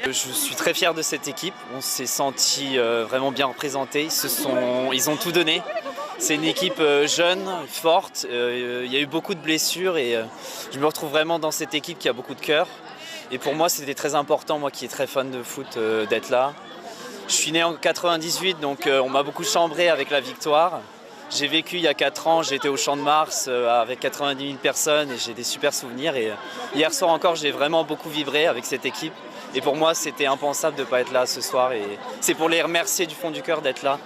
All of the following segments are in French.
Je suis très fier de cette équipe, on s'est senti vraiment bien représentés, ils ont tout donné. C'est une équipe jeune, forte, il y a eu beaucoup de blessures et je me retrouve vraiment dans cette équipe qui a beaucoup de cœur. Et pour moi c'était très important, moi qui est très fan de foot, d'être là. Je suis né en 98 donc on m'a beaucoup chambré avec la victoire. J'ai vécu il y a 4 ans, j'étais au Champ de Mars avec 90 000 personnes et j'ai des super souvenirs. Et hier soir encore, j'ai vraiment beaucoup vibré avec cette équipe. Et pour moi, c'était impensable de ne pas être là ce soir. Et c'est pour les remercier du fond du cœur d'être là.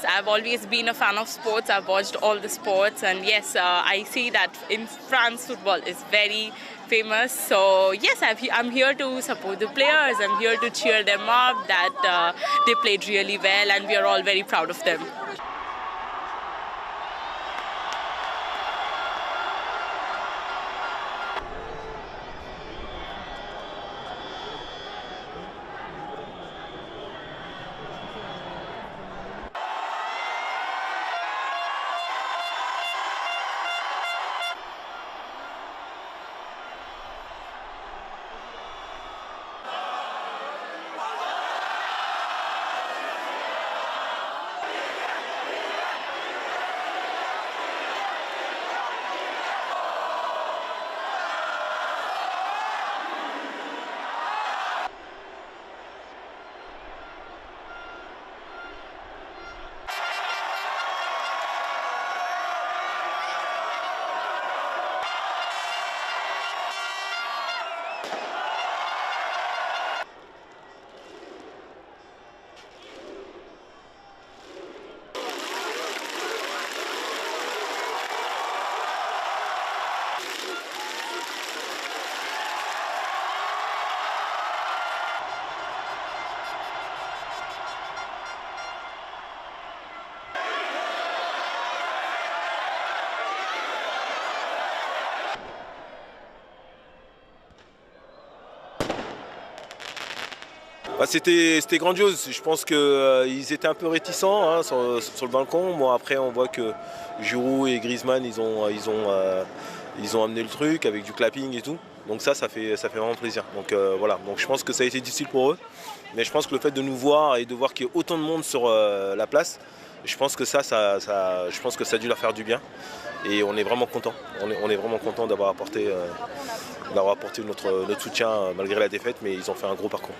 I've always been a fan of sports. I've watched all the sports, and yes, I see that in France football is very famous. So yes, I'm here to support the players. I'm here to cheer them up that they played really well, and we are all very proud of them. C'était grandiose. Je pense qu'ils étaient un peu réticents hein, sur le balcon. Bon, après, on voit que Giroud et Griezmann, ils ont amené le truc avec du clapping et tout. Donc ça fait vraiment plaisir. Donc voilà. Donc je pense que ça a été difficile pour eux. Mais je pense que le fait de nous voir et de voir qu'il y a autant de monde sur la place, je pense que ça a dû leur faire du bien. Et on est vraiment content. On est vraiment content d'avoir apporté notre soutien malgré la défaite. Mais ils ont fait un gros parcours.